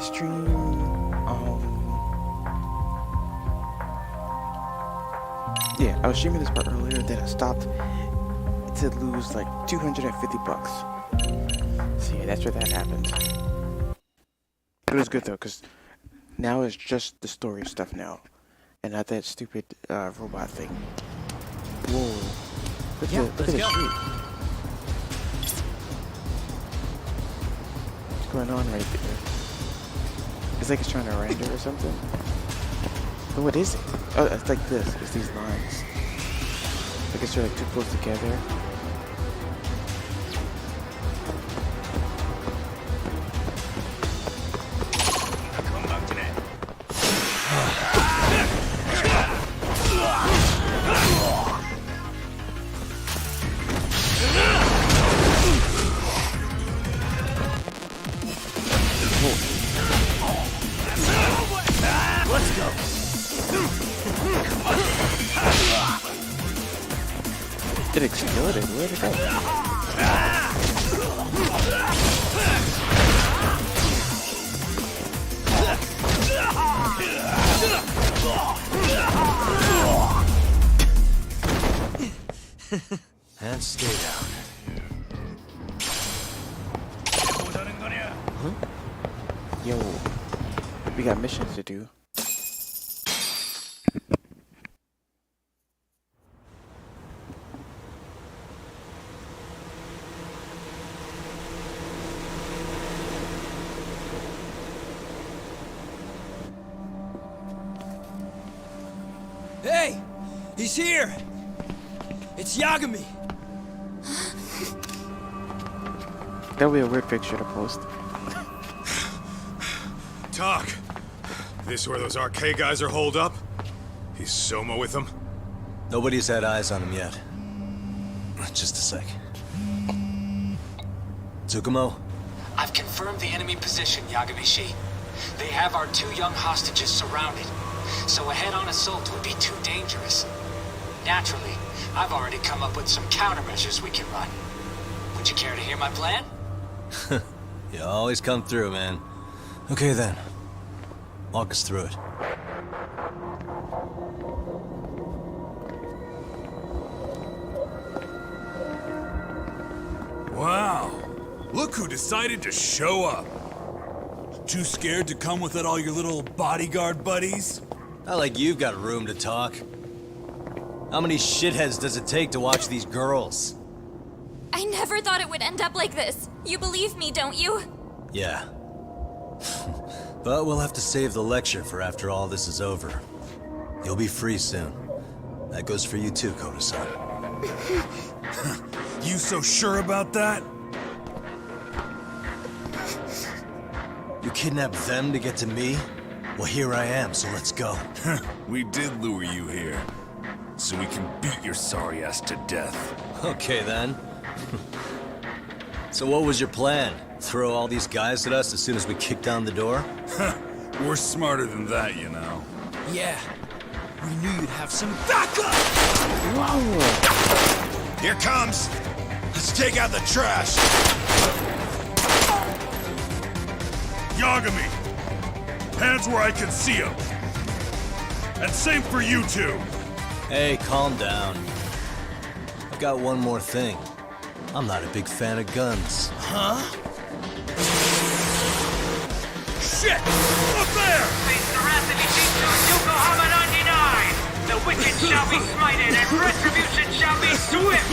stream. Yeah, I was streaming this part earlier, then I stopped to lose like 250 bucks. So yeah, that's where that happened. It was good though, because now it's just the story stuff now, and not that stupid robot thing. Whoa! Look at the street. What's going on right there? It's like it's trying to render or something. But what is it? Oh, it's like this. It's these lines. Like it's like too close together. Let's go. It exploded. Where'd it go? And stay down. Huh? Yo, we got missions to do. Hey! He's here! It's Yagami! That'll be a weird picture to post. Talk. This where those arcade guys are holed up? He's Soma with them? Nobody's had eyes on him yet. Just a sec. Tsukumo? I've confirmed the enemy position, Yagami-shi. They have our 2 young hostages surrounded, so a head-on assault would be too dangerous. Naturally, I've already come up with some countermeasures we can run. Would you care to hear my plan? You always come through, man. Okay then. Walk us through it. Wow. Look who decided to show up. Too scared to come with all your little bodyguard buddies? Not like you've got room to talk. How many shitheads does it take to watch these girls? I never thought it would end up like this. You believe me, don't you? Yeah. But we'll have to save the lecture for after all this is over. You'll be free soon. That goes for you too, Koda-san. You so sure about that? You kidnapped them to get to me? Well, here I am, so let's go. We did lure you here, so we can beat your sorry ass to death. Okay, then. So what was your plan? Throw all these guys at us as soon as we kick down the door? We're smarter than that, you know. Yeah. We knew you'd have some backup! Here comes! Let's take out the trash! Yagami! Hands where I can see them! And same for you two! Hey, calm down. I've got one more thing. I'm not a big fan of guns. Huh? Shit! Up there! Face the wrath of Ijincho Yokohama 99! The wicked shall be smited and retribution shall be swift!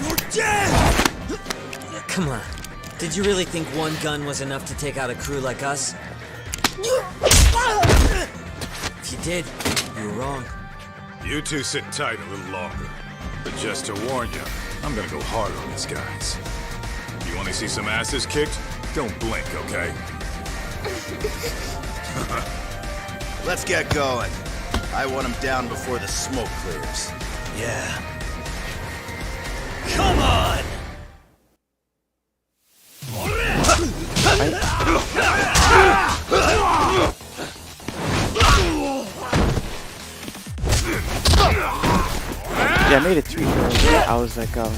You're dead! Come on. Did you really think one gun was enough to take out a crew like us? If you did, you were wrong. You two sit tight a little longer. But just to warn you, I'm gonna go hard on these guys. You wanna see some asses kicked? Don't blink, okay? Let's get going. I want him down before the smoke clears. Yeah. Come on! Yeah, I made a tweet earlier. I was like, I've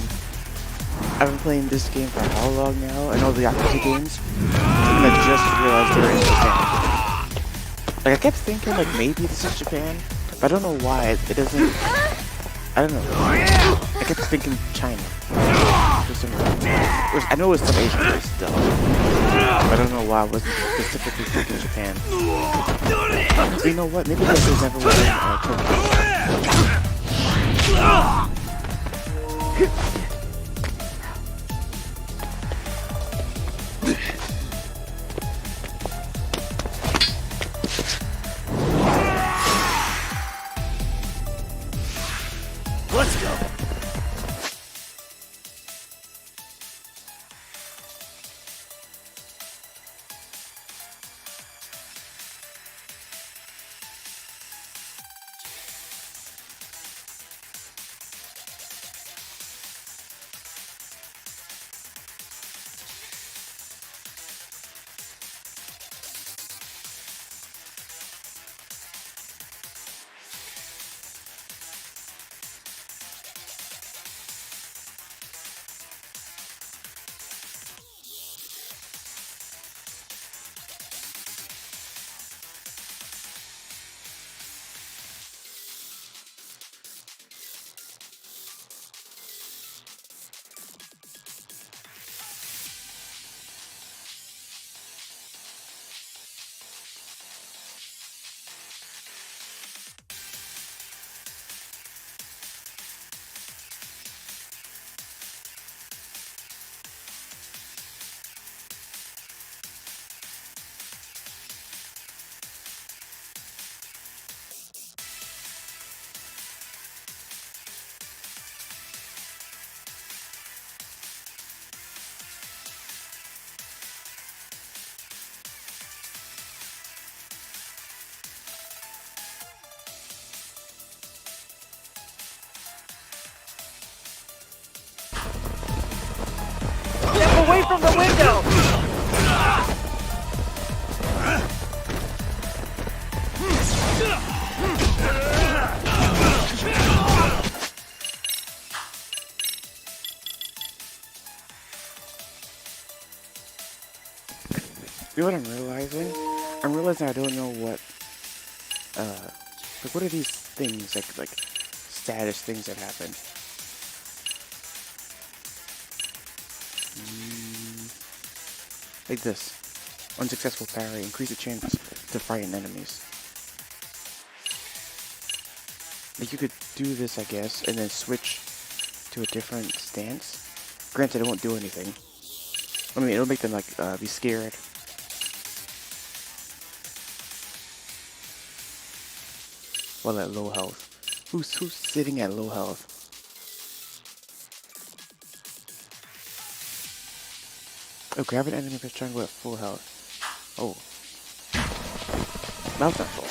been playing this game for how long now, and all the Yakuza games, and I just realized they're in Japan. Like, I kept thinking, like, maybe this is Japan, but I don't know why. It doesn't... I don't know. I kept thinking China. For some reason. I know it was some Asian place still, but I don't know why I wasn't specifically thinking Japan. But you know what? Maybe this is never was in Tokyo. Let's go. Step away from the window! You know what I'm realizing? I'm realizing I don't know what, like what are these things, like status things that happen? Like this. Unsuccessful parry. Increase the chance to frighten enemies. Like you could do this, I guess, and then switch to a different stance. Granted, it won't do anything. I mean, it'll make them, like, be scared. While at low health. Who's sitting at low health? Oh, grab an enemy that's trying to go at full health. Oh. Mouth at full.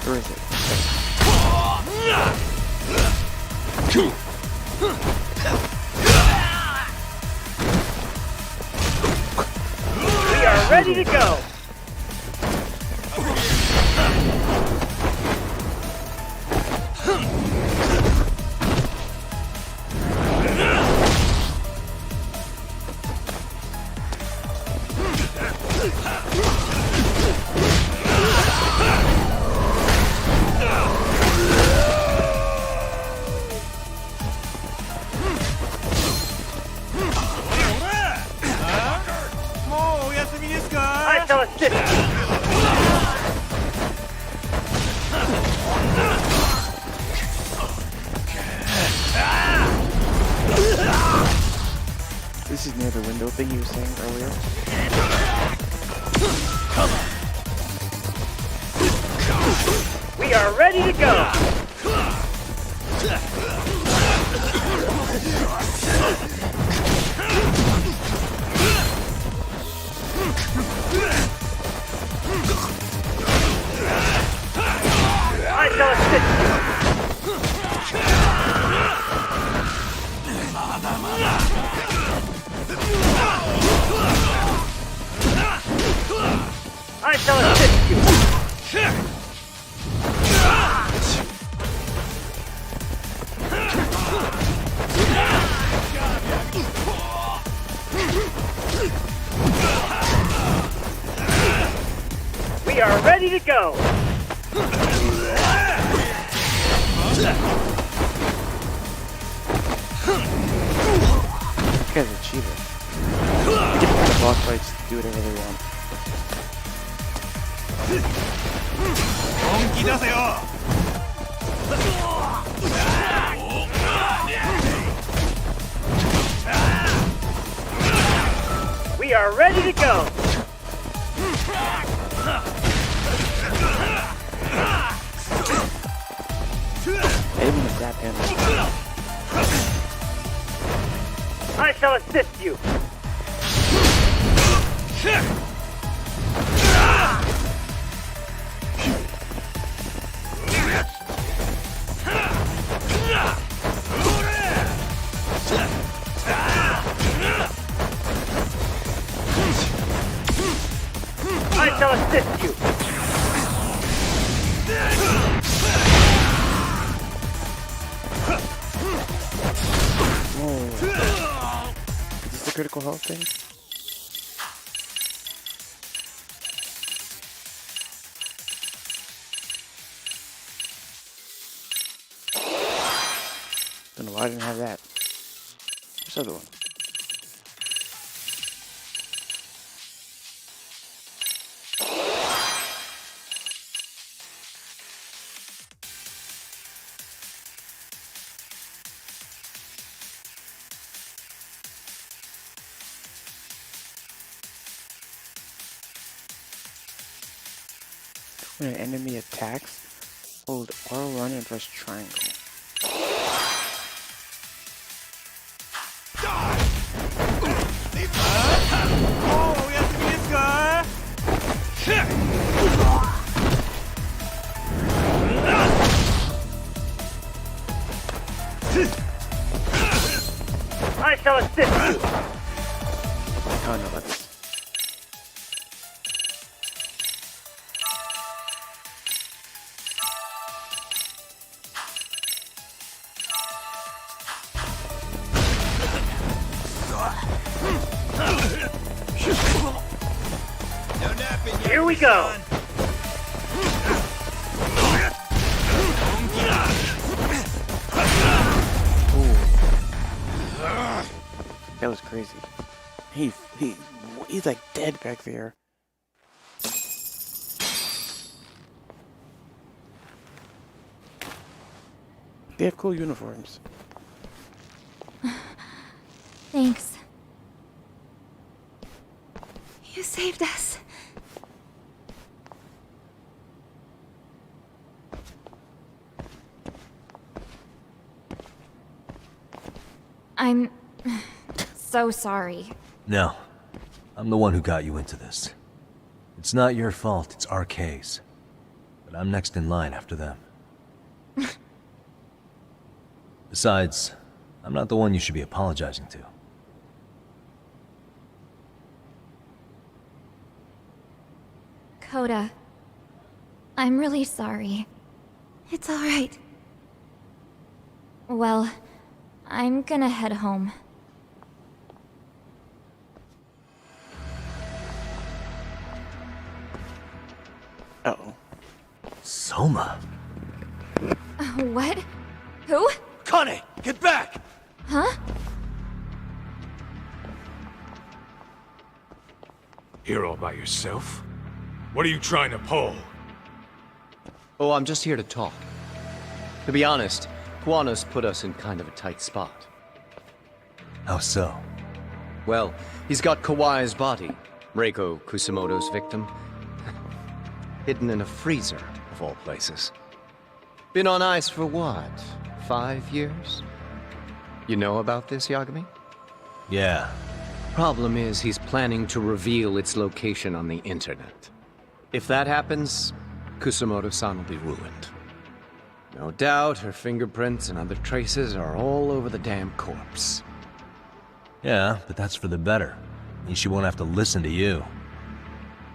Where is it? We are ready to go! I shall assist This is near the window thing you were saying earlier. We are ready to go! I shall assist you! go! These guys are cheating. Get the boss fights to do whatever they want. We are ready to go! I didn't want to grab him. I shall assist you! I shall assist you! Whoa. Is this the critical health thing? Don't know why I didn't have that. What's the other one? When an enemy attacks, hold R1 and press triangle. I shall assist you! I don't know about this. Here we go! That was crazy. He's like dead back there. They have cool uniforms. Thanks. You saved us. I'm so sorry. No. I'm the one who got you into this. It's not your fault, it's our case. But I'm next in line after them. Besides, I'm not the one you should be apologizing to. Coda, I'm really sorry. It's alright. Well, I'm gonna head home. Uh-oh. Soma? What? Who? Connie, get back! Huh? Here all by yourself? What are you trying to pull? Oh, I'm just here to talk. To be honest, Kuano's put us in kind of a tight spot. How so? Well, he's got Kawai's body, Reiko Kusamoto's victim, hidden in a freezer, of all places. Been on ice for what, 5 years? You know about this, Yagami? Yeah. Problem is, he's planning to reveal its location on the internet. If that happens, Kusamoto-san will be ruined. No doubt her fingerprints and other traces are all over the damn corpse. Yeah, but that's for the better. Means she won't have to listen to you.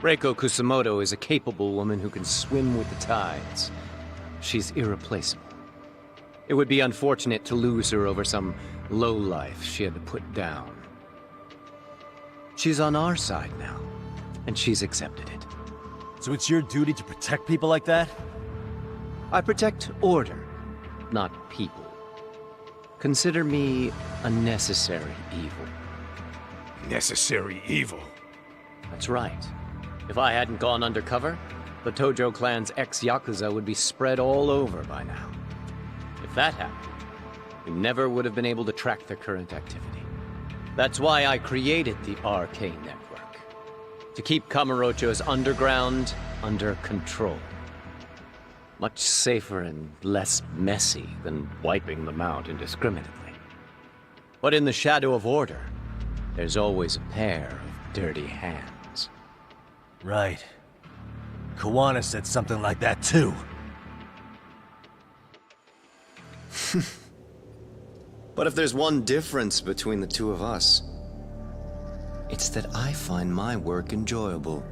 Reiko Kusamoto is a capable woman who can swim with the tides. She's irreplaceable. It would be unfortunate to lose her over some lowlife she had to put down. She's on our side now, and she's accepted it. So it's your duty to protect people like that? I protect order, not people. Consider me a necessary evil. Necessary evil. That's right. If I hadn't gone undercover, the Tojo clan's ex-Yakuza would be spread all over by now. If that happened, we never would have been able to track their current activity. That's why I created the Arcane Network. To keep Kamurocho's underground under control. Much safer and less messy than wiping them out indiscriminately. But in the shadow of order, there's always a pair of dirty hands. Right. Kawana said something like that too. But if there's one difference between the two of us, it's that I find my work enjoyable.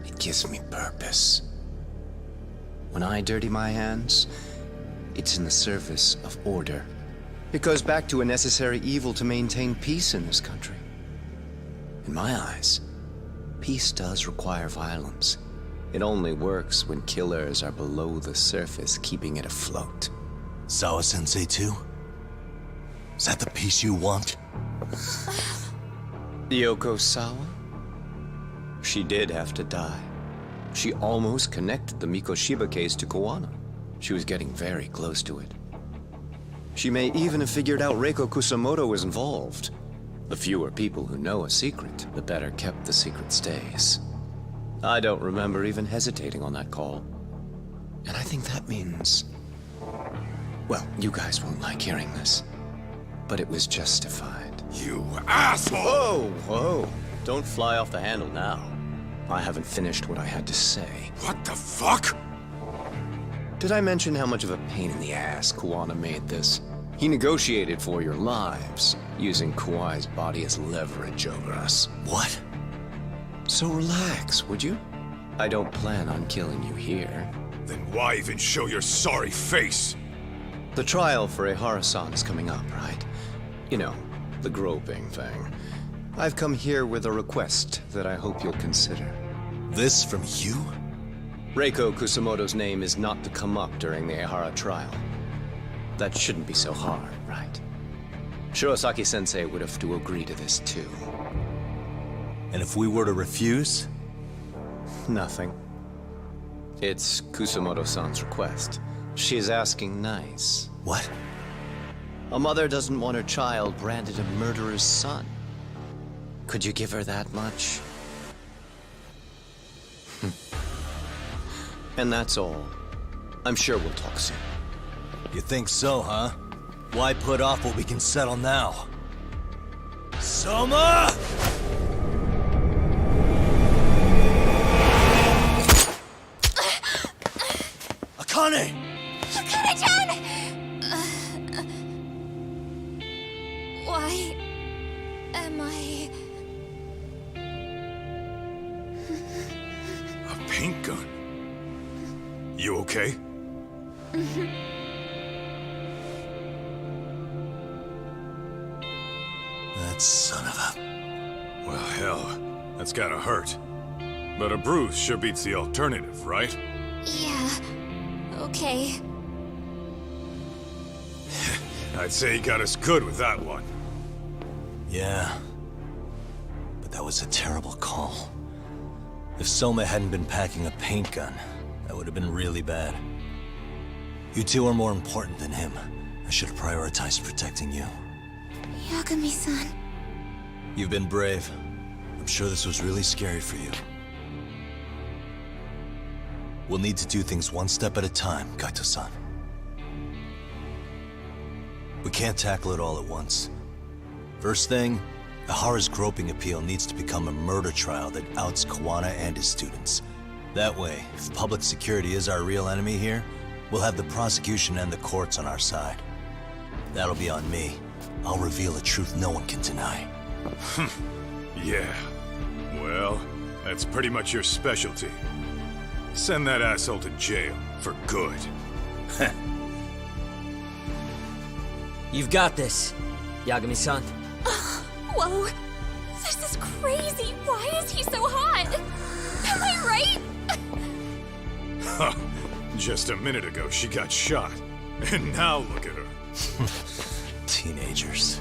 It gives me purpose. When I dirty my hands, it's in the service of order. It goes back to a necessary evil to maintain peace in this country. In my eyes, peace does require violence. It only works when killers are below the surface, keeping it afloat. Sawa-sensei too? Is that the peace you want? Yoko Sawa? She did have to die. She almost connected the Mikoshiba case to Kawana. She was getting very close to it. She may even have figured out Reiko Kusamoto was involved. The fewer people who know a secret, the better kept the secret stays. I don't remember even hesitating on that call. And I think that means... Well, you guys won't like hearing this, but it was justified. You asshole! Whoa, whoa. Don't fly off the handle now. I haven't finished what I had to say. What the fuck? Did I mention how much of a pain in the ass Kawana made this? He negotiated for your lives, using Kawai's body as leverage over us. What? So relax, would you? I don't plan on killing you here. Then why even show your sorry face? The trial for Ehara-san is coming up, right? You know, the groping thing. I've come here with a request that I hope you'll consider. This from you? Reiko Kusamoto's name is not to come up during the Ehara trial. That shouldn't be so hard, right? Shirosaki-sensei would have to agree to this too. And if we were to refuse? Nothing. It's Kusamoto-san's request. She's asking nice. What? A mother doesn't want her child branded a murderer's son. Could you give her that much? And that's all. I'm sure we'll talk soon. You think so, huh? Why put off what we can settle now? Soma! Akane! Akane-chan! Why am I... A paint gun? You okay? That son of a... Well, hell, that's gotta hurt. But a bruise sure beats the alternative, right? Yeah. Okay. I'd say he got us good with that one. Yeah. But that was a terrible call. If Soma hadn't been packing a paint gun, that would have been really bad. You two are more important than him. I should have prioritized protecting you. Yagami-san. You've been brave. I'm sure this was really scary for you. We'll need to do things one step at a time, Kaito-san. We can't tackle it all at once. First thing, Ehara's groping appeal needs to become a murder trial that outs Kawana and his students. That way, if public security is our real enemy here, we'll have the prosecution and the courts on our side. That'll be on me. I'll reveal a truth no one can deny. Yeah. Well, that's pretty much your specialty. Send that asshole to jail for good. You've got this, Yagami-san. Whoa. This is crazy. Why is he so hot? Am I right? Huh. Just a minute ago, she got shot. And now look at her. Teenagers.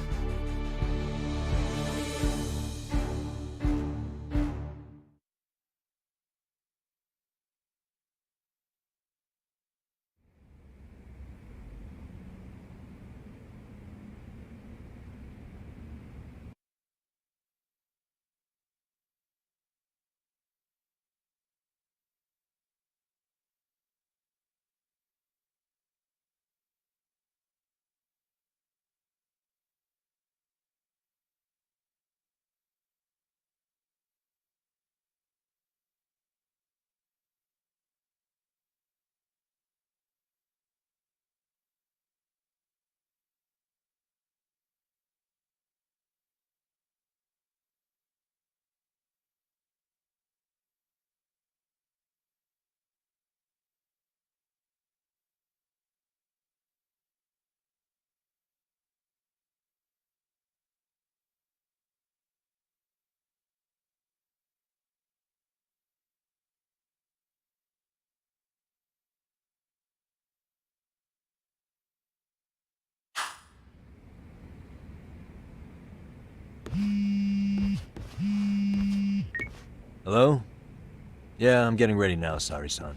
Hello? Yeah, I'm getting ready now, sorry, son.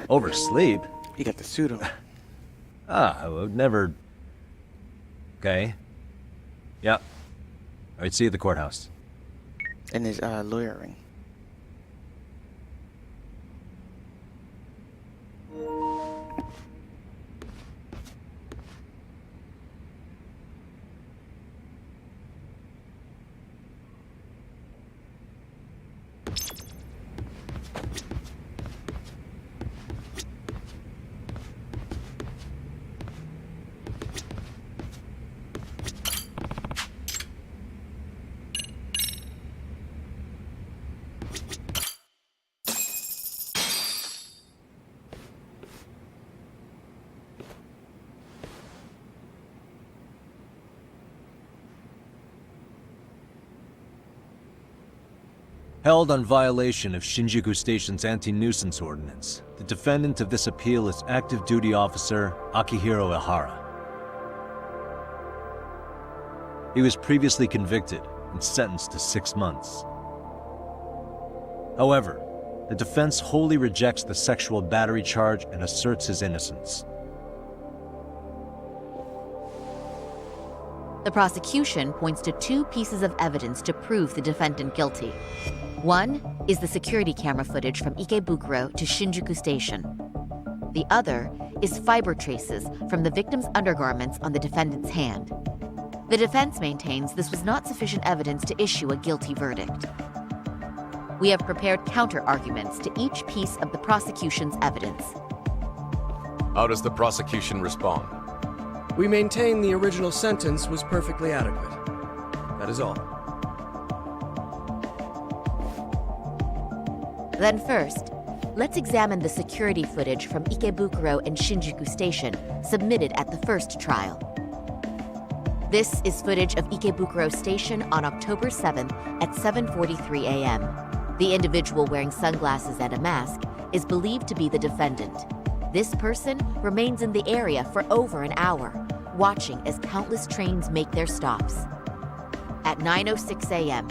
Oversleep? You got the suit on. I would never... Okay. Yep. Alright, see you at the courthouse. And his lawyering. Held on violation of Shinjuku Station's anti-nuisance ordinance, the defendant of this appeal is active duty officer Akihiro Ihara. He was previously convicted and sentenced to 6 months. However, the defense wholly rejects the sexual battery charge and asserts his innocence. The prosecution points to 2 pieces of evidence to prove the defendant guilty. One is the security camera footage from Ikebukuro to Shinjuku Station. The other is fiber traces from the victim's undergarments on the defendant's hand. The defense maintains this was not sufficient evidence to issue a guilty verdict. We have prepared counter-arguments to each piece of the prosecution's evidence. How does the prosecution respond? We maintain the original sentence was perfectly adequate. That is all. Then first, let's examine the security footage from Ikebukuro and Shinjuku Station submitted at the first trial. This is footage of Ikebukuro Station on October 7th at 7:43 a.m. The individual wearing sunglasses and a mask is believed to be the defendant. This person remains in the area for over an hour, watching as countless trains make their stops. At 9:06 a.m.,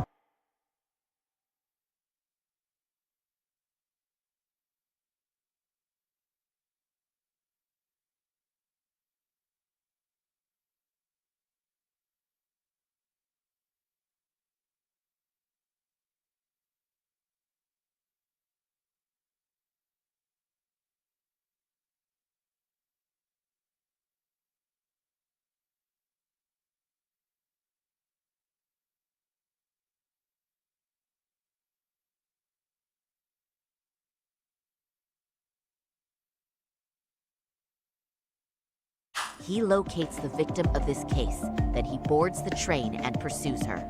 he locates the victim of this case, then he boards the train and pursues her.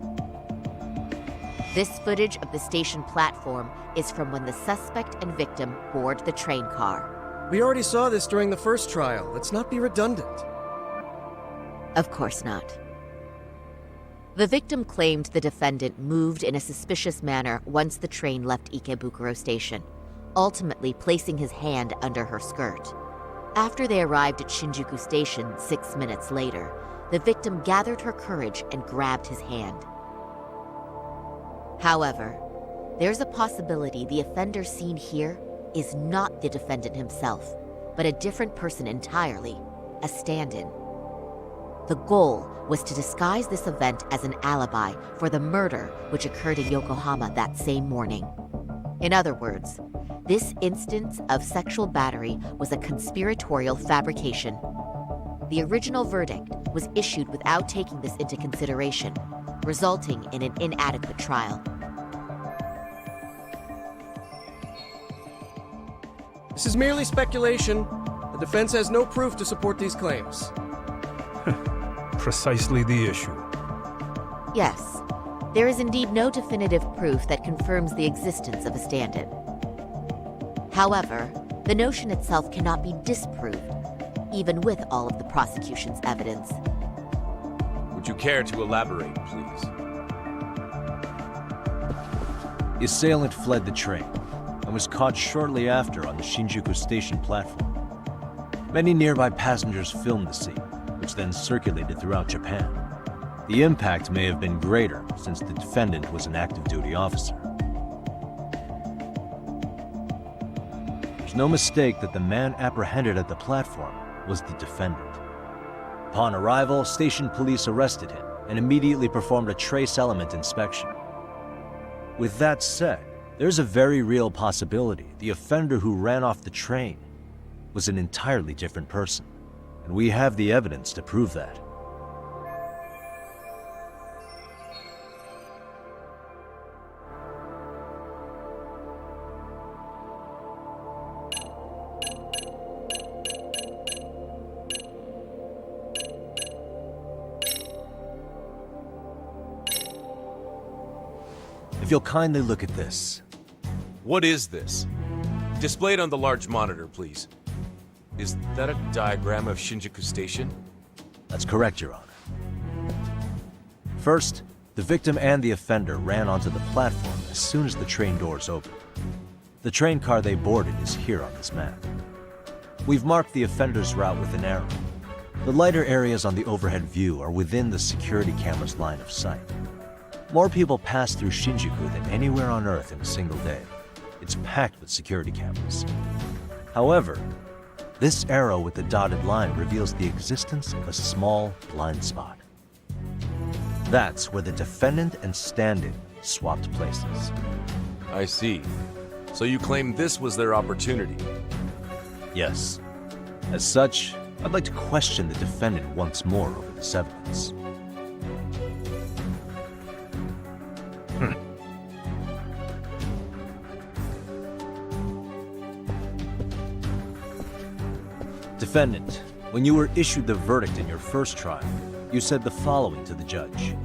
This footage of the station platform is from when the suspect and victim board the train car. We already saw this during the first trial. Let's not be redundant. Of course not. The victim claimed the defendant moved in a suspicious manner once the train left Ikebukuro Station, ultimately placing his hand under her skirt. After they arrived at Shinjuku Station 6 minutes later, the victim gathered her courage and grabbed his hand. However, there's a possibility the offender seen here is not the defendant himself, but a different person entirely, a stand-in. The goal was to disguise this event as an alibi for the murder which occurred in Yokohama that same morning. In other words, this instance of sexual battery was a conspiratorial fabrication. The original verdict was issued without taking this into consideration, resulting in an inadequate trial. This is merely speculation. The defense has no proof to support these claims. Precisely the issue. Yes, there is indeed no definitive proof that confirms the existence of a stand-in. However, the notion itself cannot be disproved, even with all of the prosecution's evidence. Would you care to elaborate, please? The assailant fled the train and was caught shortly after on the Shinjuku Station platform. Many nearby passengers filmed the scene, which then circulated throughout Japan. The impact may have been greater since the defendant was an active duty officer. There's no mistake that the man apprehended at the platform was the defendant. Upon arrival, station police arrested him and immediately performed a trace element inspection. With that said, there's a very real possibility the offender who ran off the train was an entirely different person, and we have the evidence to prove that. If you'll kindly look at this. What is this? Displayed on the large monitor, please. Is that a diagram of Shinjuku Station? That's correct, Your Honor. First, the victim and the offender ran onto the platform as soon as the train doors opened. The train car they boarded is here on this map. We've marked the offender's route with an arrow. The lighter areas on the overhead view are within the security camera's line of sight. More people pass through Shinjuku than anywhere on Earth in a single day. It's packed with security cameras. However, this arrow with the dotted line reveals the existence of a small blind spot. That's where the defendant and stand-in swapped places. I see. So you claim this was their opportunity? Yes. As such, I'd like to question the defendant once more over this evidence. Defendant, when you were issued the verdict in your first trial, you said the following to the judge.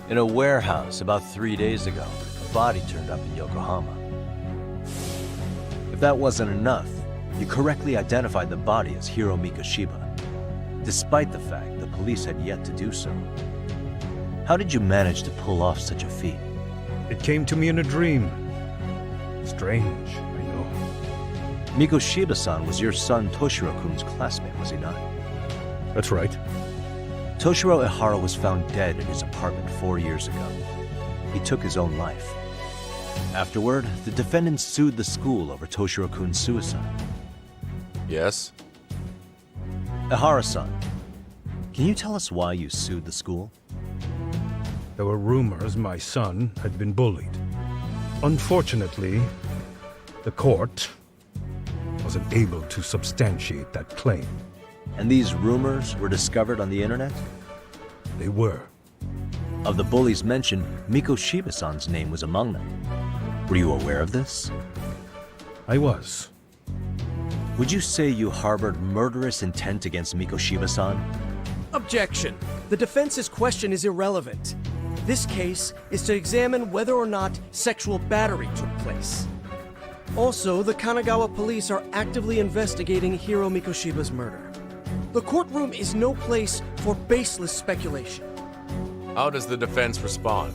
In a warehouse about 3 days ago, a body turned up in Yokohama. If that wasn't enough, you correctly identified the body as Hiro Mikoshiba, despite the fact the police had yet to do so. How did you manage to pull off such a feat? It came to me in a dream. Strange, I know. Mikoshiba-san was your son Toshiro-kun's classmate, was he not? That's right. Toshiro Ehara was found dead in his apartment 4 years ago. He took his own life. Afterward, the defendant sued the school over Toshiro-kun's suicide. Yes? Ehara-san, can you tell us why you sued the school? There were rumors my son had been bullied. Unfortunately, the court wasn't able to substantiate that claim. And these rumors were discovered on the internet? They were. Of the bullies mentioned, Mikoshiba-san's name was among them. Were you aware of this? I was. Would you say you harbored murderous intent against Mikoshiba-san? Objection. The defense's question is irrelevant. This case is to examine whether or not sexual battery took place. Also, the Kanagawa police are actively investigating Hiro Mikoshiba's murder. The courtroom is no place for baseless speculation. How does the defense respond?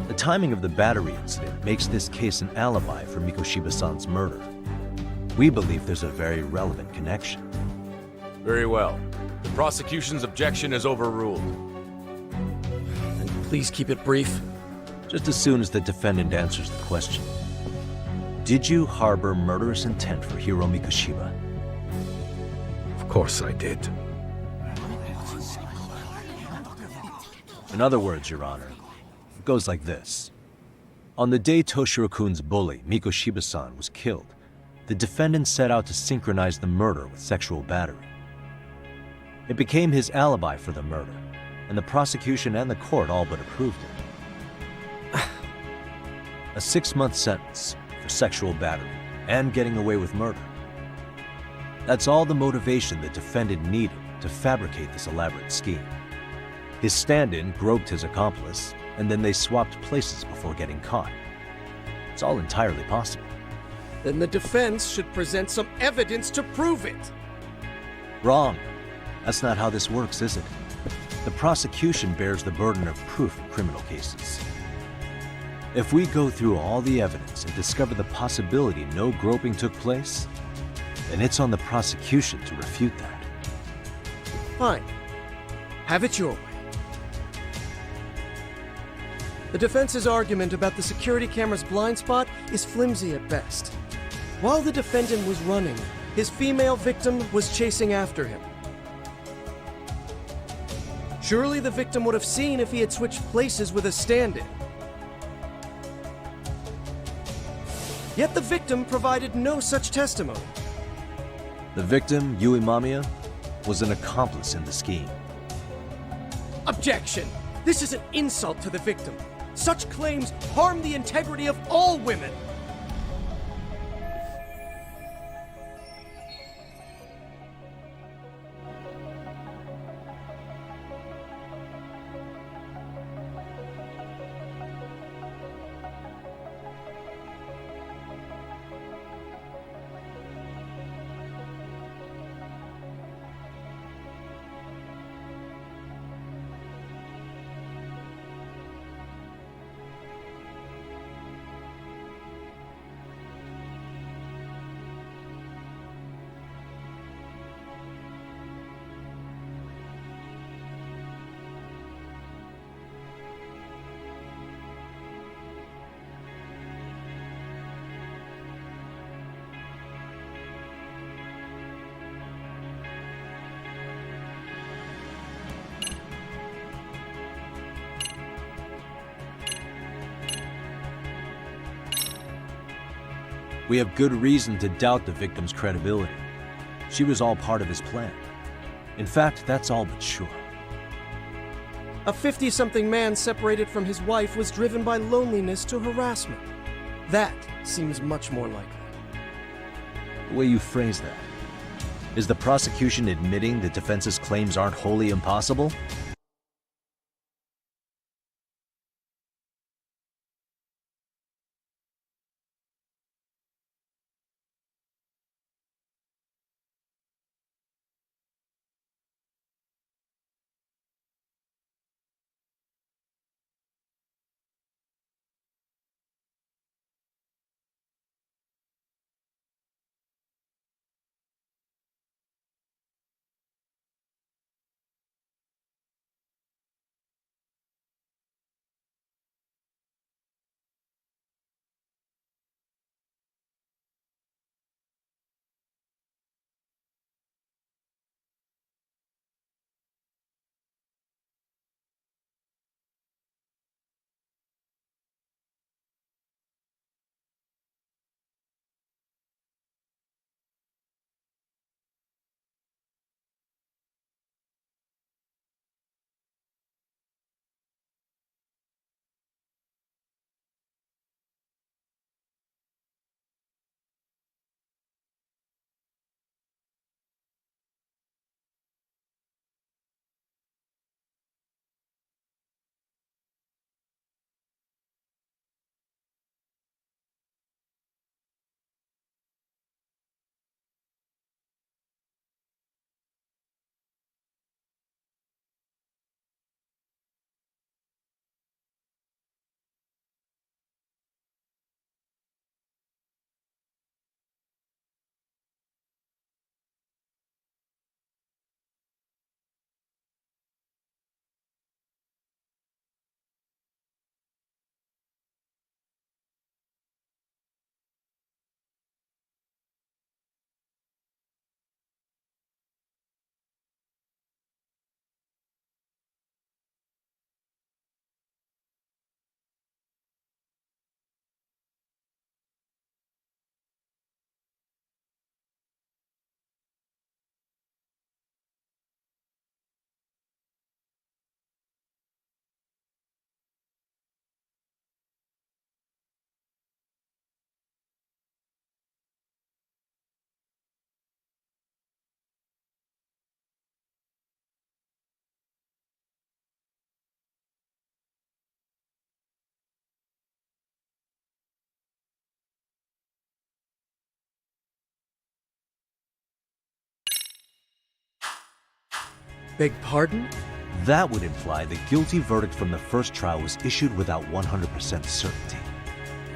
The timing of the battery incident makes this case an alibi for Mikoshiba-san's murder. We believe there's a very relevant connection. Very well. The prosecution's objection is overruled. And please keep it brief. Just as soon as the defendant answers the question. Did you harbor murderous intent for Hiro Mikoshiba? Of course I did. In other words, Your Honor, it goes like this. On the day Toshiro-kun's bully, Mikoshiba-san, was killed, the defendant set out to synchronize the murder with sexual battery. It became his alibi for the murder, and the prosecution and the court all but approved it. A 6-month sentence for sexual battery and getting away with murder. That's all the motivation the defendant needed to fabricate this elaborate scheme. His stand-in groped his accomplice, and then they swapped places before getting caught. It's all entirely possible. Then the defense should present some evidence to prove it. Wrong. That's not how this works, is it? The prosecution bears the burden of proof in criminal cases. If we go through all the evidence and discover the possibility no groping took place, then it's on the prosecution to refute that. Fine. Have it your way. The defense's argument about the security camera's blind spot is flimsy at best. While the defendant was running, his female victim was chasing after him. Surely the victim would have seen if he had switched places with a stand-in. Yet the victim provided no such testimony. The victim, Yui Mamiya, was an accomplice in the scheme. Objection! This is an insult to the victim. Such claims harm the integrity of all women. We have good reason to doubt the victim's credibility. She was all part of his plan. In fact, that's all but sure. A 50-something man separated from his wife was driven by loneliness to harassment. That seems much more likely. The way you phrase that. Is the prosecution admitting the defense's claims aren't wholly impossible? Beg pardon? That would imply the guilty verdict from the first trial was issued without 100% certainty.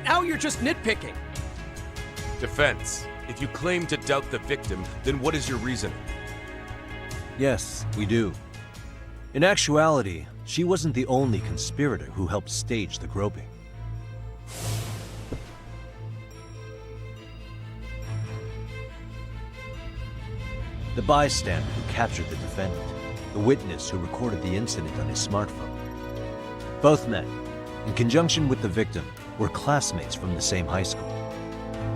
Now you're just nitpicking. Defense, if you claim to doubt the victim, then what is your reasoning? Yes, we do. In actuality, she wasn't the only conspirator who helped stage the groping. The bystander who captured the defendant, the witness who recorded the incident on his smartphone. Both men, in conjunction with the victim, were classmates from the same high school.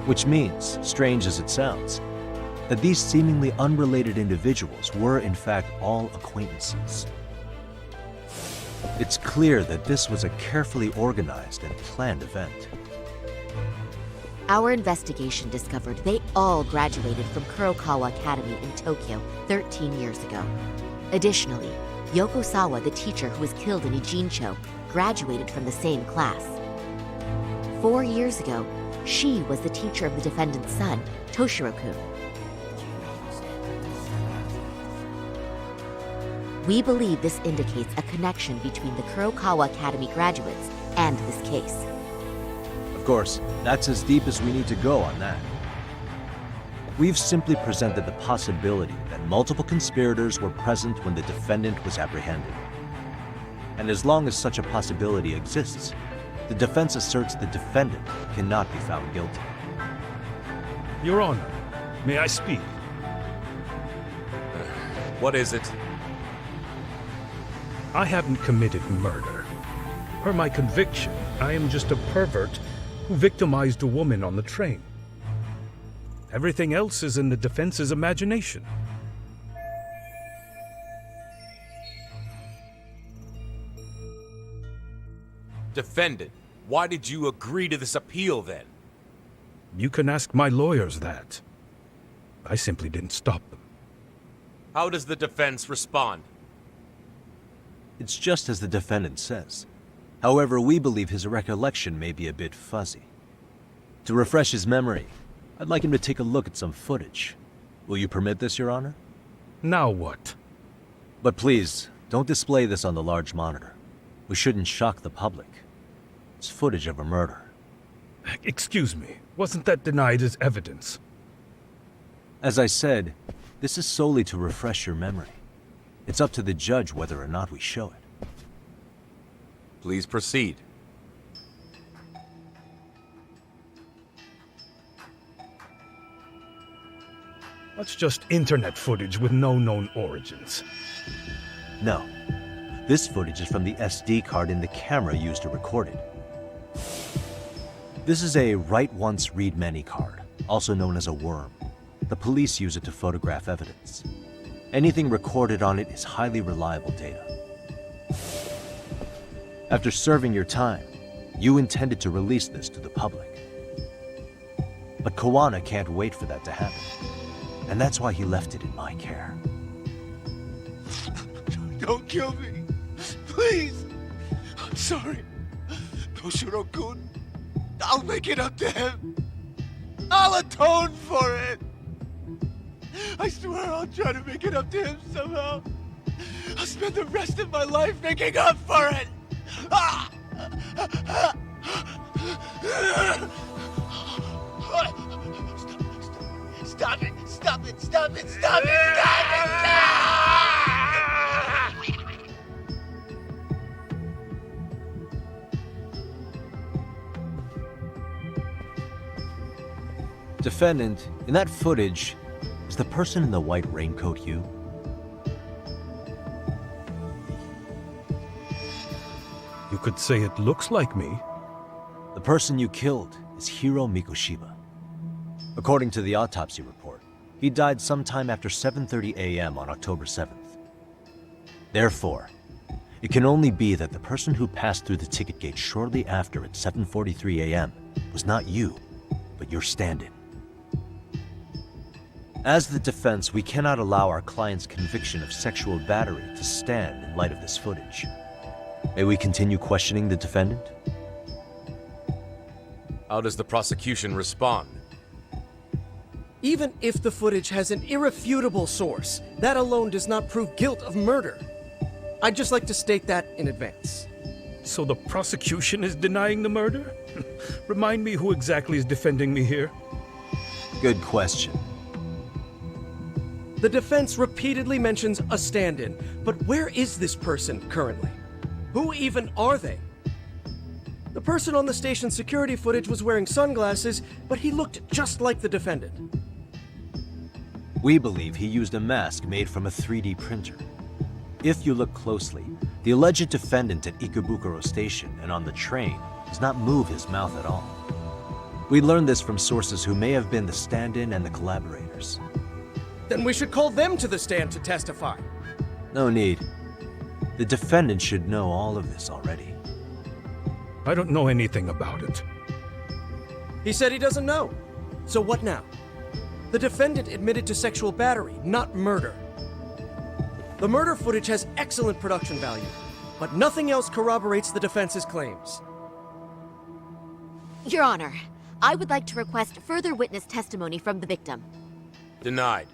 Which means, strange as it sounds, that these seemingly unrelated individuals were in fact all acquaintances. It's clear that this was a carefully organized and planned event. Our investigation discovered they all graduated from Kurokawa Academy in Tokyo 13 years ago. Additionally, Yoko Sawa, the teacher who was killed in Ijincho, graduated from the same class. 4 years ago, she was the teacher of the defendant's son, Toshiro-kun. We believe this indicates a connection between the Kurokawa Academy graduates and this case. Of course, that's as deep as we need to go on that. We've simply presented the possibility that multiple conspirators were present when the defendant was apprehended. And as long as such a possibility exists, the defense asserts the defendant cannot be found guilty. Your Honor, may I speak? What is it? I haven't committed murder. Per my conviction, I am just a pervert who victimized a woman on the train. Everything else is in the defense's imagination. Defendant, why did you agree to this appeal then? You can ask my lawyers that. I simply didn't stop them. How does the defense respond? It's just as the defendant says. However, we believe his recollection may be a bit fuzzy. To refresh his memory, I'd like him to take a look at some footage. Will you permit this, Your Honor? Now what? But please, don't display this on the large monitor. We shouldn't shock the public. It's footage of a murder. Excuse me, wasn't that denied as evidence? As I said, this is solely to refresh your memory. It's up to the judge whether or not we show it. Please proceed. That's just internet footage with no known origins. No. This footage is from the SD card in the camera used to record it. This is a write once, read many card, also known as a worm. The police use it to photograph evidence. Anything recorded on it is highly reliable data. After serving your time, you intended to release this to the public. But Kawana can't wait for that to happen. And that's why he left it in my care. Don't kill me. Please. I'm sorry. Toshiro-kun. I'll make it up to him. I'll atone for it. I swear I'll try to make it up to him somehow. I'll spend the rest of my life making up for it. Stop it! Stop it! Stop it! Stop it! Defendant, in that footage, is the person in the white raincoat you? You could say it looks like me. The person you killed is Hiro Mikoshima. According to the autopsy report, he died sometime after 7:30 a.m. on October 7th. Therefore, it can only be that the person who passed through the ticket gate shortly after at 7:43 a.m. was not you, but your stand-in. As the defense, we cannot allow our client's conviction of sexual battery to stand in light of this footage. May we continue questioning the defendant? How does the prosecution respond? Even if the footage has an irrefutable source, that alone does not prove guilt of murder. I'd just like to state that in advance. So the prosecution is denying the murder? Remind me who exactly is defending me here? Good question. The defense repeatedly mentions a stand-in, but where is this person currently? Who even are they? The person on the station's security footage was wearing sunglasses, but he looked just like the defendant. We believe he used a mask made from a 3D printer. If you look closely, the alleged defendant at Ikebukuro Station and on the train does not move his mouth at all. We learned this from sources who may have been the stand-in and the collaborators. Then we should call them to the stand to testify. No need. The defendant should know all of this already. I don't know anything about it. He said he doesn't know. So what now? The defendant admitted to sexual battery, not murder. The murder footage has excellent production value, but nothing else corroborates the defense's claims. Your Honor, I would like to request further witness testimony from the victim. Denied.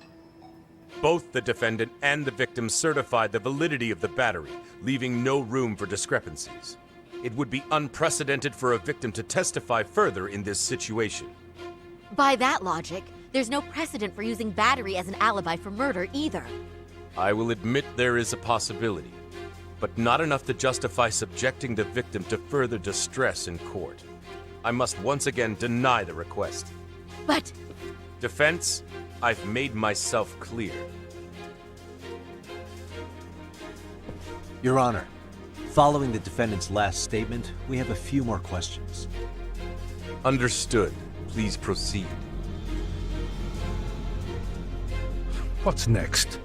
Both the defendant and the victim certified the validity of the battery, leaving no room for discrepancies. It would be unprecedented for a victim to testify further in this situation. By that logic, there's no precedent for using battery as an alibi for murder either. I will admit there is a possibility, but not enough to justify subjecting the victim to further distress in court. I must once again deny the request. But... Defense, I've made myself clear. Your Honor, following the defendant's last statement, we have a few more questions. Understood. Please proceed. What's next?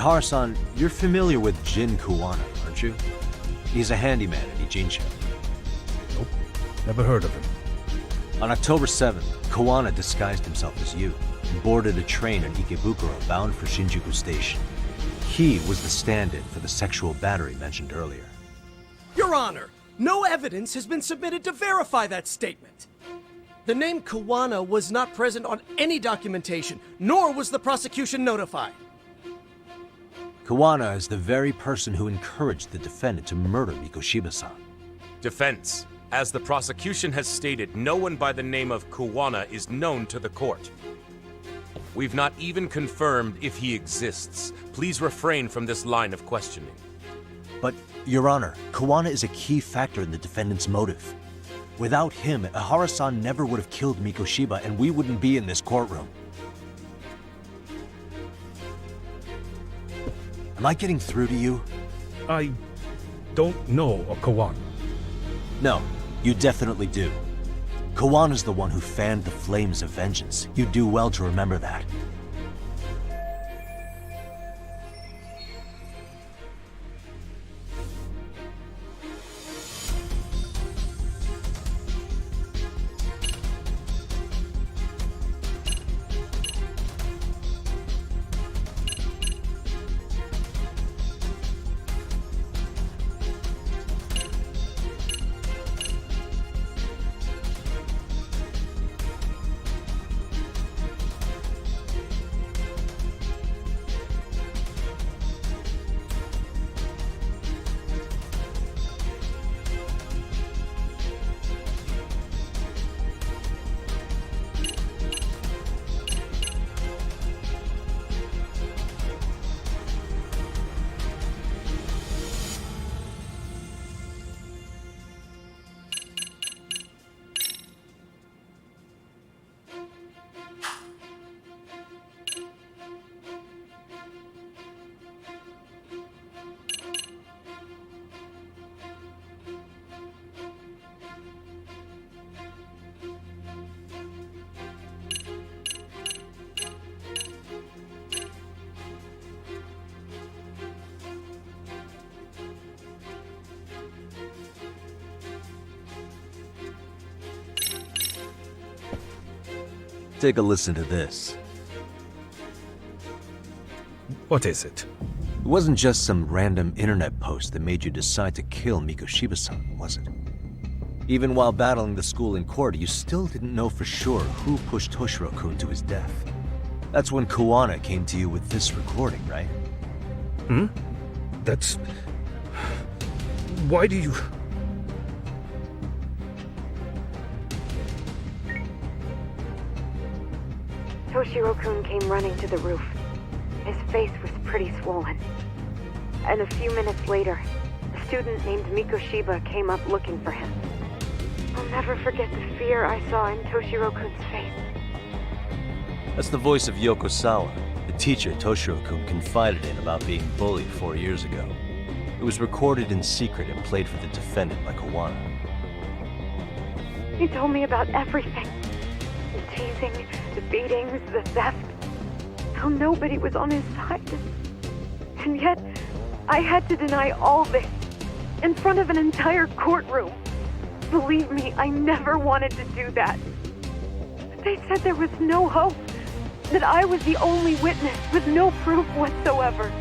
Hara-san, you're familiar with Jin Kuwana, aren't you? He's a handyman in Ijincho. Nope, never heard of him. On October 7th, Kuwana disguised himself as you and boarded a train in Ikebukuro bound for Shinjuku Station. He was the stand-in for the sexual battery mentioned earlier. Your Honor, no evidence has been submitted to verify that statement. The name Kuwana was not present on any documentation, nor was the prosecution notified. Kuwana is the very person who encouraged the defendant to murder Mikoshiba-san. Defense, as the prosecution has stated, no one by the name of Kuwana is known to the court. We've not even confirmed if he exists. Please refrain from this line of questioning. But, Your Honor, Kuwana is a key factor in the defendant's motive. Without him, Hara-san never would have killed Mikoshiba and we wouldn't be in this courtroom. Am I getting through to you? I don't know a Kuwana. No, you definitely do. Kawana's the one who fanned the flames of vengeance. You do well to remember that. Take a listen to this. What is it? It wasn't just some random internet post that made you decide to kill Mikoshiba-san, was it? Even while battling the school in court, you still didn't know for sure who pushed Toshiro-kun to his death. That's when Kuwana came to you with this recording, right? That's... Why do you... Toshiro-kun came running to the roof. His face was pretty swollen. And a few minutes later, a student named Mikoshiba came up looking for him. I'll never forget the fear I saw in Toshiro-kun's face. That's the voice of Yokosawa, the teacher Toshiro-kun confided in about being bullied 4 years ago. It was recorded in secret and played for the defendant by Kuwana. He told me about everything. The teasing, the beatings, the theft. How nobody was on his side. And yet, I had to deny all this in front of an entire courtroom. Believe me, I never wanted to do that. They said there was no hope, that I was the only witness with no proof whatsoever.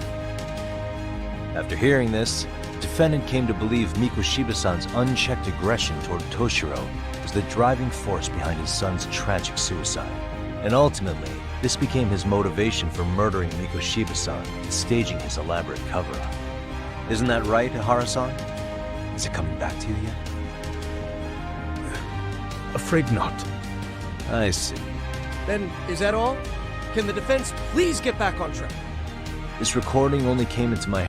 After hearing this, the defendant came to believe Mikoshiba-san's unchecked aggression toward Toshiro was the driving force behind his son's tragic suicide. And ultimately, this became his motivation for murdering Mikoshiba-san and staging his elaborate cover-up. Isn't that right, Ihara-san? Is it coming back to you yet? Afraid not. I see. Then, is that all? Can the defense please get back on track? This recording only came into my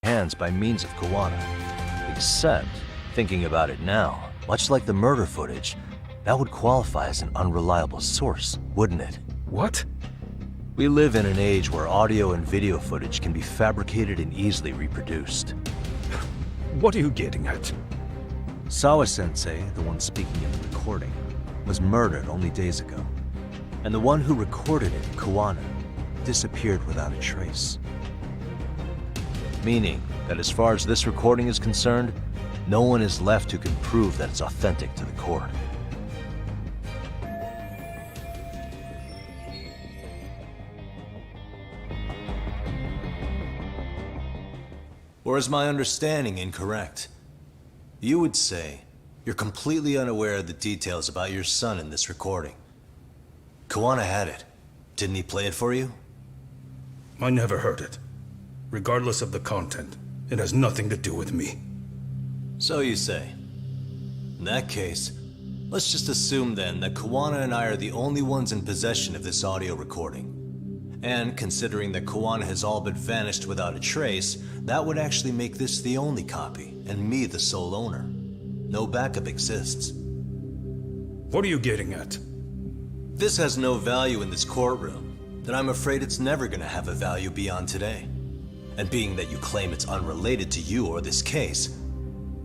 hands by means of Kuwana. Except, thinking about it now, much like the murder footage, that would qualify as an unreliable source, wouldn't it? What? We live in an age where audio and video footage can be fabricated and easily reproduced. What are you getting at? Sawa-sensei, the one speaking in the recording, was murdered only days ago. And the one who recorded it, Kuwana, disappeared without a trace. Meaning that as far as this recording is concerned, no one is left who can prove that it's authentic to the court. Or is my understanding incorrect? You would say you're completely unaware of the details about your son in this recording. Kuwana had it. Didn't he play it for you? I never heard it. Regardless of the content, it has nothing to do with me. So you say. In that case, let's just assume then that Kuwana and I are the only ones in possession of this audio recording. And considering that Kuwana has all but vanished without a trace, that would actually make this the only copy, and me the sole owner. No backup exists. What are you getting at? This has no value in this courtroom, then I'm afraid it's never gonna have a value beyond today. And being that you claim it's unrelated to you or this case,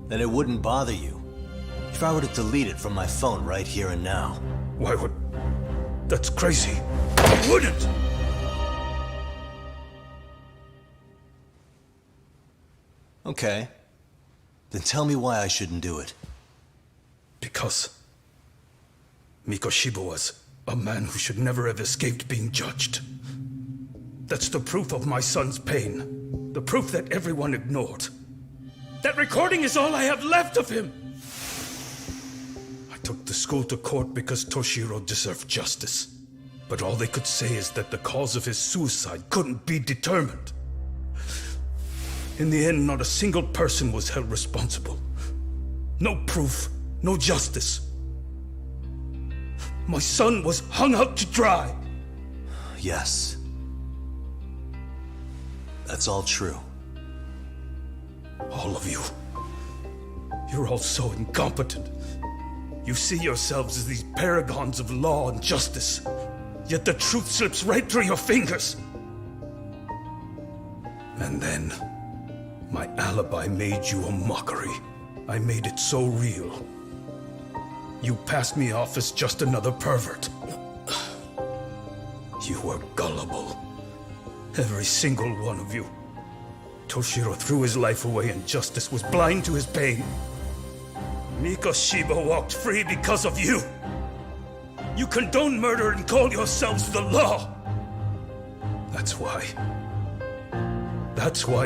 then it wouldn't bother you if I were to delete it from my phone right here and now. Why would... That's crazy. I wouldn't! Okay. Then tell me why I shouldn't do it. Because Mikoshiba was a man who should never have escaped being judged. That's the proof of my son's pain. The proof that everyone ignored. That recording is all I have left of him! I took the school to court because Toshiro deserved justice. But all they could say is that the cause of his suicide couldn't be determined. In the end, not a single person was held responsible. No proof, no justice. My son was hung out to dry. Yes. That's all true. All of you. You're all so incompetent. You see yourselves as these paragons of law and justice, yet the truth slips right through your fingers. And then, my alibi made you a mockery. I made it so real. You passed me off as just another pervert. You were gullible. Every single one of you. Toshiro threw his life away and justice was blind to his pain. Mikoshiba walked free because of you. You condone murder and call yourselves the law. That's why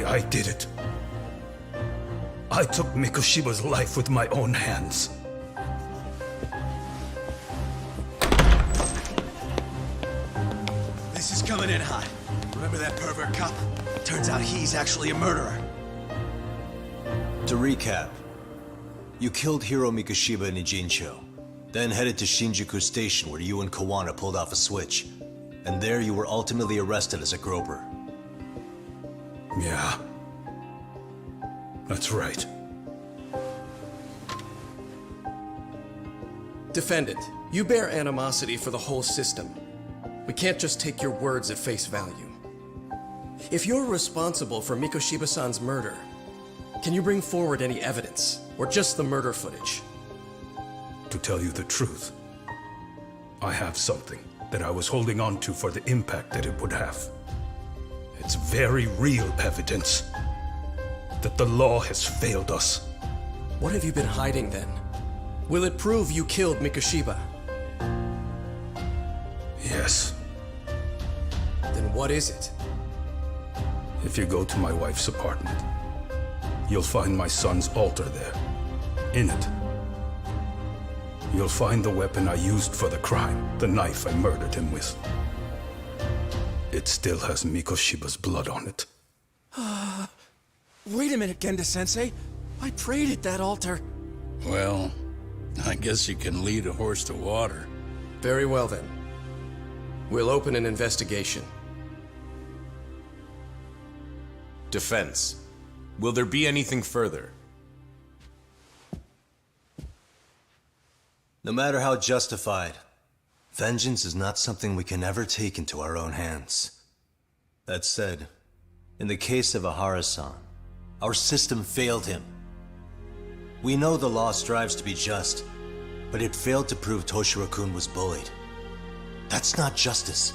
I did it. I took Mikoshiba's life with my own hands. This is coming in hot. Remember that pervert cop? Turns out he's actually a murderer. To recap, you killed Hiro Mikoshiba in Ijincho, then headed to Shinjuku Station where you and Kawana pulled off a switch, and there you were ultimately arrested as a groper. Yeah. That's right. Defendant, you bear animosity for the whole system. We can't just take your words at face value. If you're responsible for Mikoshiba-san's murder, can you bring forward any evidence, or just the murder footage? To tell you the truth, I have something that I was holding on to for the impact that it would have. It's very real evidence that the law has failed us. What have you been hiding then? Will it prove you killed Mikoshiba? Yes. Then what is it? If you go to my wife's apartment, you'll find my son's altar there. In it, you'll find the weapon I used for the crime, the knife I murdered him with. It still has Mikoshiba's blood on it. Wait a minute, Genda-sensei. I prayed at that altar. Well, I guess you can lead a horse to water. Very well then. We'll open an investigation. Defense. Will there be anything further? No matter how justified, vengeance is not something we can ever take into our own hands. That said, in the case of Ahara-san, our system failed him. We know the law strives to be just, but it failed to prove Toshiro-kun was bullied. That's not justice.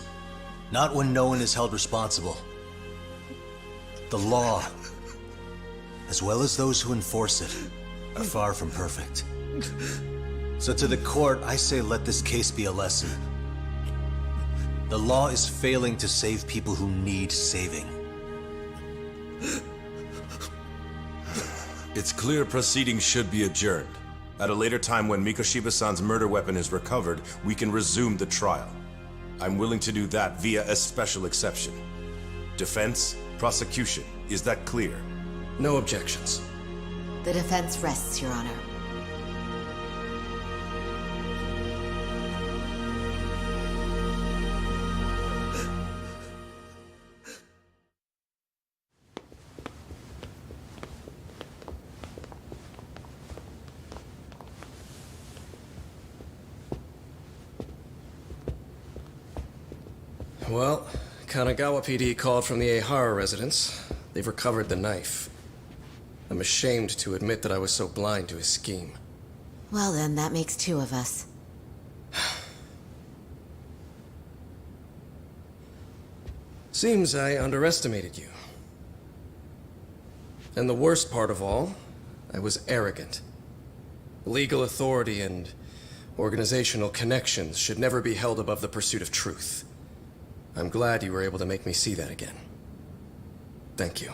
Not when no one is held responsible. The law, as well as those who enforce it, are far from perfect. So to the court, I say let this case be a lesson. The law is failing to save people who need saving. It's clear proceedings should be adjourned. At a later time when Mikoshiba-san's murder weapon is recovered, we can resume the trial. I'm willing to do that via a special exception. Defense, prosecution, is that clear? No objections. The defense rests, Your Honor. Well, Kanagawa PD called from the Ehara residence. They've recovered the knife. I'm ashamed to admit that I was so blind to his scheme. Well then, that makes two of us. Seems I underestimated you. And the worst part of all, I was arrogant. Legal authority and organizational connections should never be held above the pursuit of truth. I'm glad you were able to make me see that again. Thank you.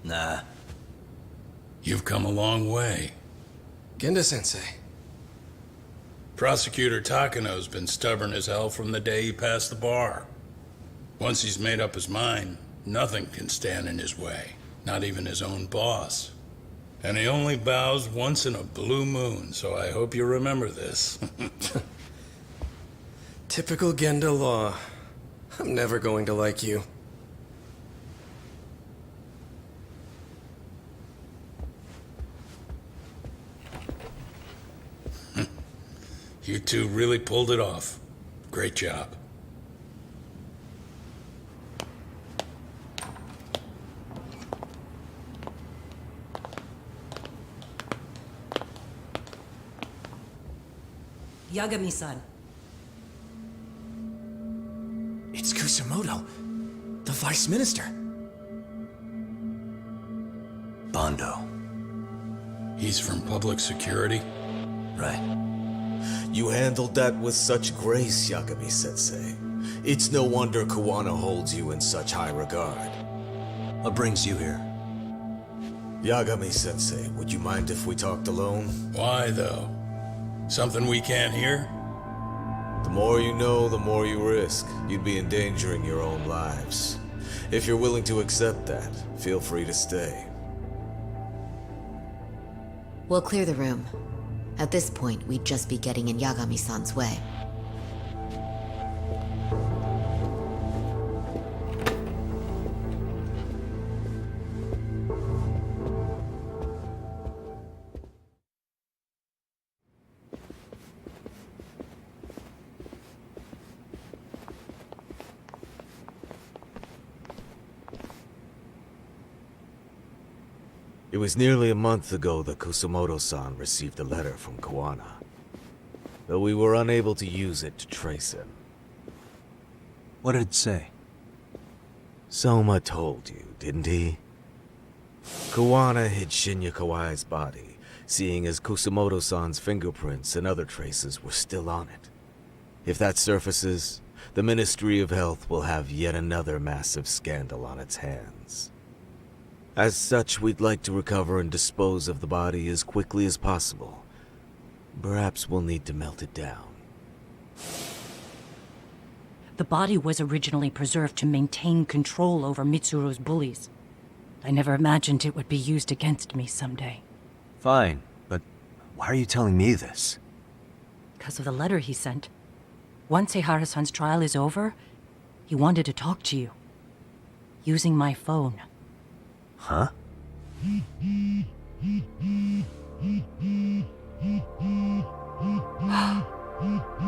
Nah. You've come a long way. Genda-sensei. Prosecutor Takano's been stubborn as hell from the day he passed the bar. Once he's made up his mind, nothing can stand in his way. Not even his own boss. And he only bows once in a blue moon, so I hope you remember this. Typical Genda law. I'm never going to like you. You two really pulled it off. Great job. Yagami-san. It's Kusumoto, the Vice Minister. Bondo. He's from public security? Right. You handled that with such grace, Yagami-sensei. It's no wonder Kuwana holds you in such high regard. What brings you here? Yagami-sensei, would you mind if we talked alone? Why, though? Something we can't hear? The more you know, the more you risk. You'd be endangering your own lives. If you're willing to accept that, feel free to stay. We'll clear the room. At this point, we'd just be getting in Yagami-san's way. It was nearly a month ago that Kusumoto-san received a letter from Kuwana, though we were unable to use it to trace him. What did it say? Soma told you, didn't he? Kuwana hid Shinya Kawai's body, seeing as Kusumoto-san's fingerprints and other traces were still on it. If that surfaces, the Ministry of Health will have yet another massive scandal on its hands. As such, we'd like to recover and dispose of the body as quickly as possible. Perhaps we'll need to melt it down. The body was originally preserved to maintain control over Mitsuru's bullies. I never imagined it would be used against me someday. Fine, but why are you telling me this? Because of the letter he sent. Once Eihara-san's trial is over, he wanted to talk to you. Using my phone. Huh?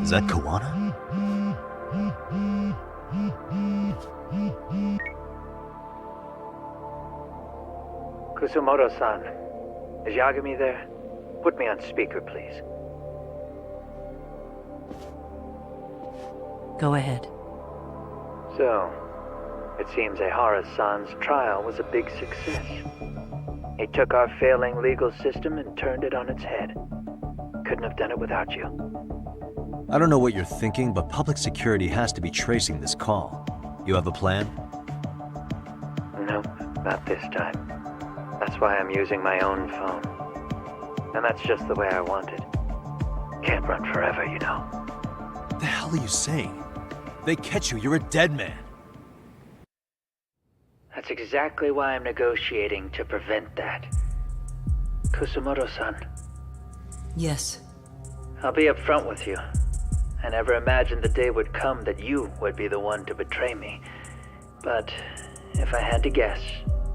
Is that Kuwana? Kusumoto-san, is Yagami there? Put me on speaker, please. Go ahead. So, it seems Eihara-san's trial was a big success. He took our failing legal system and turned it on its head. Couldn't have done it without you. I don't know what you're thinking, but public security has to be tracing this call. You have a plan? Nope, not this time. That's why I'm using my own phone. And that's just the way I want it. Can't run forever, you know. What the hell are you saying? If they catch you, you're a dead man. That's exactly why I'm negotiating to prevent that. Kusumoto-san. Yes. I'll be upfront with you. I never imagined the day would come that you would be the one to betray me. But if I had to guess,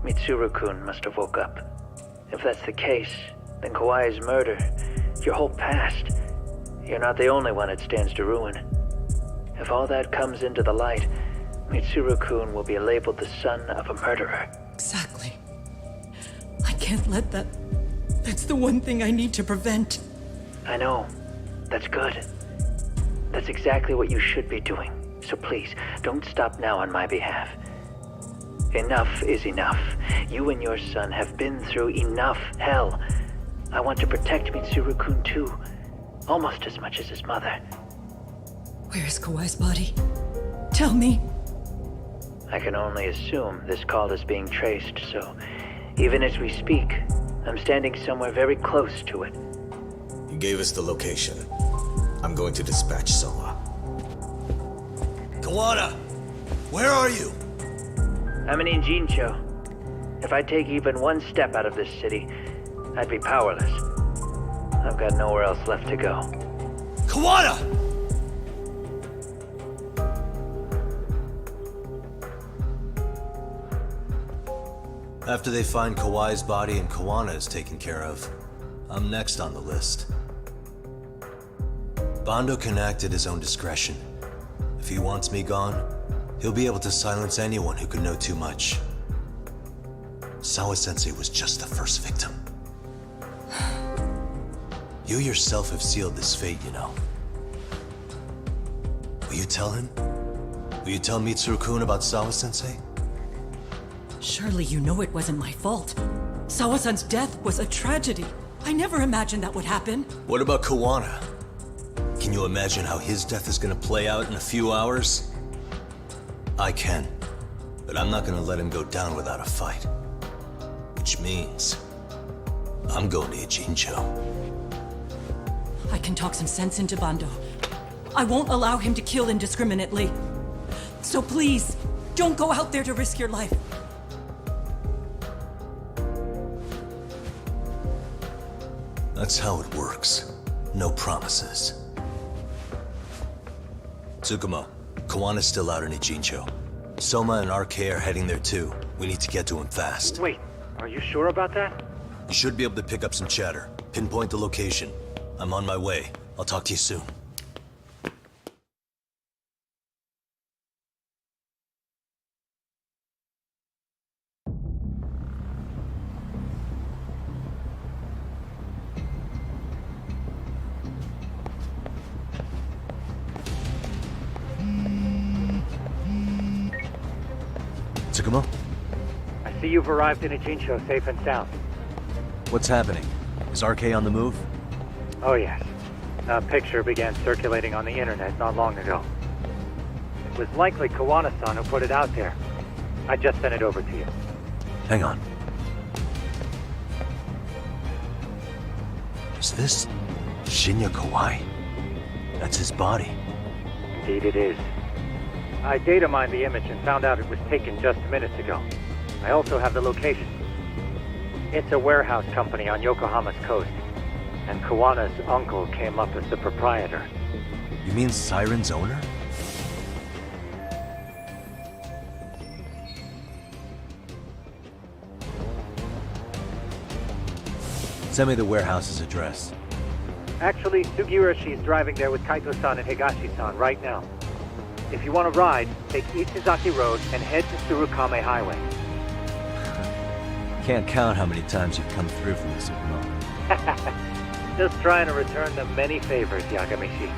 Mitsuru-kun must have woke up. If that's the case, then Kawai's murder, your whole past, you're not the only one it stands to ruin. If all that comes into the light, Mitsuru-kun will be labeled the son of a murderer. Exactly. I can't let that... That's the one thing I need to prevent. I know. That's good. That's exactly what you should be doing. So please, don't stop now on my behalf. Enough is enough. You and your son have been through enough hell. I want to protect Mitsuru-kun too. Almost as much as his mother. Where is Kawai's body? Tell me. I can only assume this call is being traced, so even as we speak, I'm standing somewhere very close to it. You gave us the location. I'm going to dispatch Soma. Kuwana! Where are you? I'm in Injincho. If I take even one step out of this city, I'd be powerless. I've got nowhere else left to go. Kawana! After they find Kawai's body and Kawana is taken care of, I'm next on the list. Bando can act at his own discretion. If he wants me gone, he'll be able to silence anyone who could know too much. Sawa-sensei was just the first victim. You yourself have sealed this fate, you know. Will you tell him? Will you tell Mitsuru-kun about Sawa-sensei? Surely you know it wasn't my fault. Sawa-san's death was a tragedy. I never imagined that would happen. What about Kawana? Can you imagine how his death is gonna play out in a few hours? I can, but I'm not gonna let him go down without a fight. Which means, I'm going to Ijincho. I can talk some sense into Bando. I won't allow him to kill indiscriminately. So please, don't go out there to risk your life. That's how it works. No promises. Tsukumo, Kawana's still out in Ijincho. Soma and RK are heading there too. We need to get to him fast. Wait, are you sure about that? You should be able to pick up some chatter. Pinpoint the location. I'm on my way. I'll talk to you soon. Tsukumo? I see you've arrived in Ijincho safe and sound. What's happening? Is RK on the move? Oh yes. A picture began circulating on the internet not long ago. It was likely Kawana-san who put it out there. I just sent it over to you. Hang on. Is this Shinya Kawai? That's his body. Indeed it is. I data mined the image and found out it was taken just minutes ago. I also have the location. It's a warehouse company on Yokohama's coast, and Kawana's uncle came up as the proprietor. You mean Siren's owner? Send me the warehouse's address. Actually, Sugiurashi's driving there with Kaito-san and Higashi-san right now. If you want to ride, take Ichizaki Road and head to Tsurukame Highway. Can't count how many times you've come through from the Tsukumo. Just trying to return the many favors, Yagamishi.